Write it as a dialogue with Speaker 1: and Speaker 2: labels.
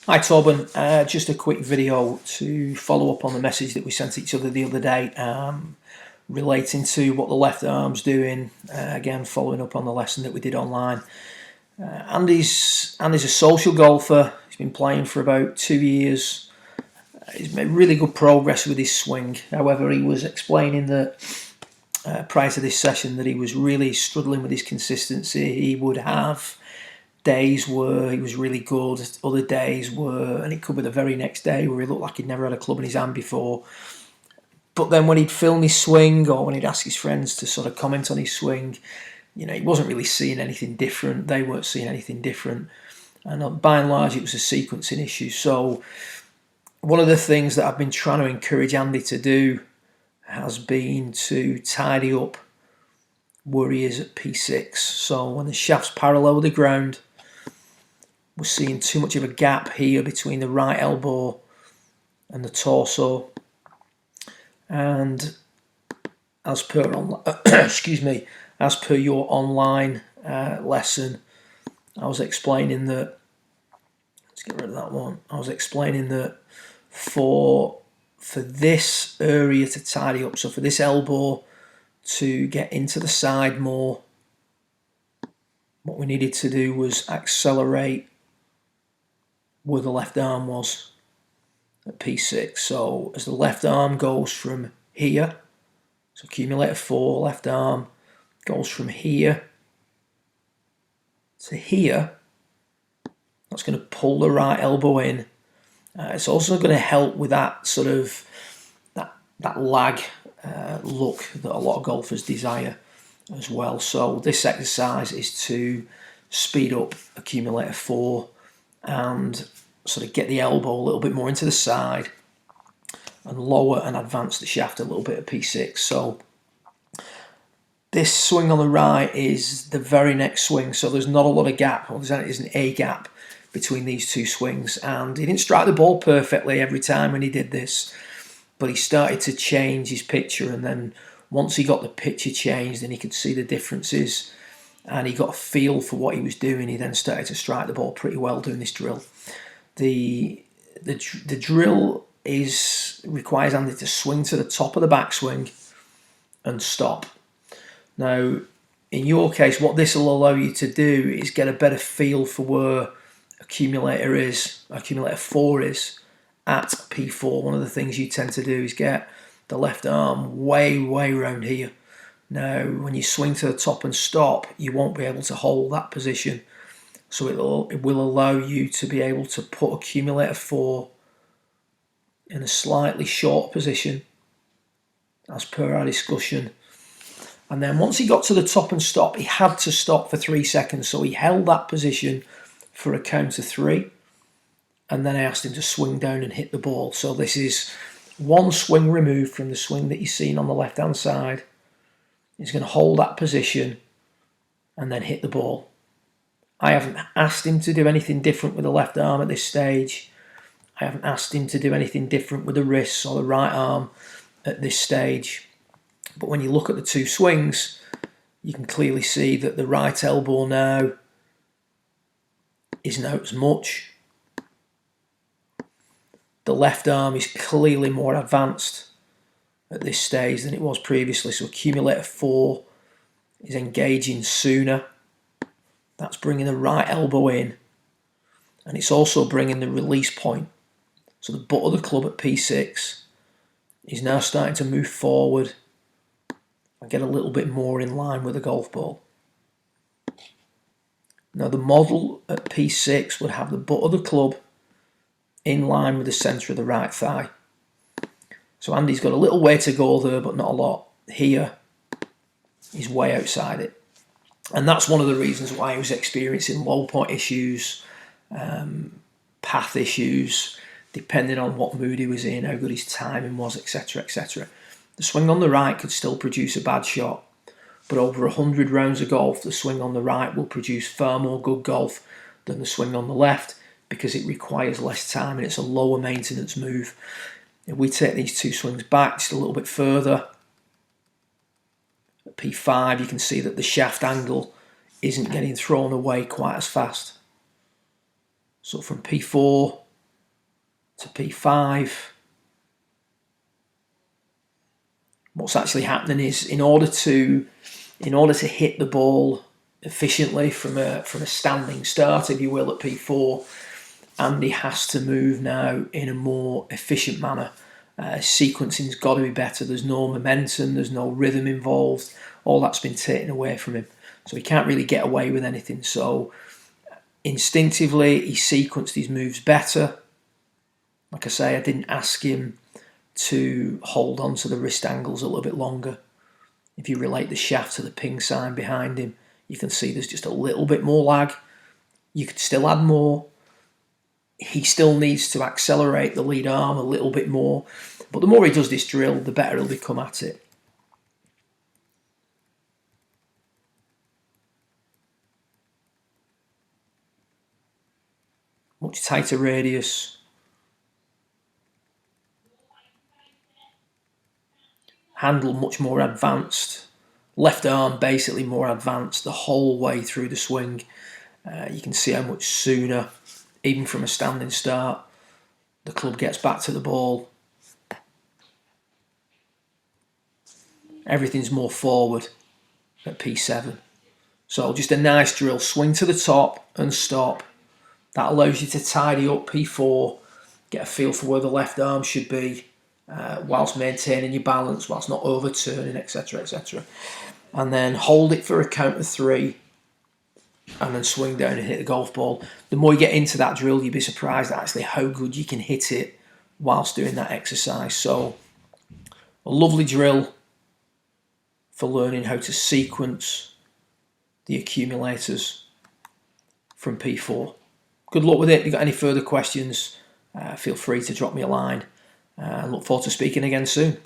Speaker 1: Hi Torben, just a quick video to follow up on the message that we sent each other the other day relating to what the left arm's doing, again following up on the lesson that we did online. Andy's a social golfer. He's been playing for about 2 years. He's made really good progress with his swing. However, he was explaining that prior to this session that he was really struggling with his consistency. He would have days where he was really good, other days were, and it could be the very next day where he looked like he'd never had a club in his hand before. But then when he'd film his swing or when he'd ask his friends to sort of comment on his swing, he wasn't really seeing anything different. They weren't seeing anything different. And by and large, it was a sequencing issue. So one of the things that I've been trying to encourage Andy to do has been to tidy up where he is at P6. So when the shaft's parallel with the ground, we're seeing too much of a gap here between the right elbow and the torso. And as per as per your online lesson, I was explaining that. Let's get rid of that one. I was explaining that for this area to tidy up, so for this elbow to get into the side more, what we needed to do was accelerate where the left arm was at P6. So as the left arm goes from here, so accumulator 4, left arm goes from here to here, that's going to pull the right elbow in. It's also going to help with that sort of that lag look that a lot of golfers desire as well. So this exercise is to speed up accumulator 4 and sort of get the elbow a little bit more into the side and lower and advance the shaft a little bit at P6. So this swing on the right is the very next swing, so there's not a lot of gap, or there isn't a gap between these two swings. And he didn't strike the ball perfectly every time when he did this, but he started to change his picture, and then once he got the picture changed and he could see the differences and he got a feel for what he was doing, he then started to strike the ball pretty well doing this drill. The drill requires Andy to swing to the top of the backswing and stop. Now, in your case, what this will allow you to do is get a better feel for where accumulator 4 is at P4. One of the things you tend to do is get the left arm way around here. Now, when you swing to the top and stop, you won't be able to hold that position. So it will allow you to be able to put accumulator 4 in a slightly short position, as per our discussion. And then once he got to the top and stop, he had to stop for 3 seconds. So he held that position for a count of 3. And then I asked him to swing down and hit the ball. So this is one swing removed from the swing that you've seen on the left-hand side. He's going to hold that position and then hit the ball. I haven't asked him to do anything different with the left arm at this stage. I haven't asked him to do anything different with the wrists or the right arm at this stage. But when you look at the two swings, you can clearly see that the right elbow now isn't out as much. The left arm is clearly more advanced at this stage than it was previously. So accumulator 4 is engaging sooner. That's bringing the right elbow in. And it's also bringing the release point. So the butt of the club at P6 is now starting to move forward and get a little bit more in line with the golf ball. Now the model at P6 would have the butt of the club in line with the centre of the right thigh. So Andy's got a little way to go there, but not a lot. Here, he's way outside it. And that's one of the reasons why he was experiencing low point issues, path issues, depending on what mood he was in, how good his timing was, etc, etc. The swing on the right could still produce a bad shot, but over 100 rounds of golf, the swing on the right will produce far more good golf than the swing on the left, because it requires less time and it's a lower maintenance move. If we take these two swings back just a little bit further, at P5 you can see that the shaft angle isn't getting thrown away quite as fast. So from P4 to P5. What's actually happening is in order to hit the ball efficiently from a standing start, if you will, at P4, Andy has to move now in a more efficient manner. Sequencing's got to be better. There's no momentum, there's no rhythm involved. All that's been taken away from him, so he can't really get away with anything. So instinctively, he sequenced his moves better. Like I say, I didn't ask him to hold on to the wrist angles a little bit longer. If you relate the shaft to the ping sign behind him, you can see there's just a little bit more lag. You could still add more. He still needs to accelerate the lead arm a little bit more, but the more he does this drill, the better he'll become at it. Much tighter radius. Handle much more advanced. Left arm basically more advanced the whole way through the swing. You can see how much sooner, even from a standing start, the club gets back to the ball. Everything's more forward at P7. So just a nice drill. Swing to the top and stop. That allows you to tidy up P4, get a feel for where the left arm should be, whilst maintaining your balance, whilst not overturning, etc., etc. And then hold it for a count of 3, and then swing down and hit the golf ball. The more you get into that drill, you'd be surprised at actually how good you can hit it whilst doing that exercise. So a lovely drill for learning how to sequence the accumulators from P4. Good luck with it. If you've got any further questions, feel free to drop me a line. Look forward to speaking again soon.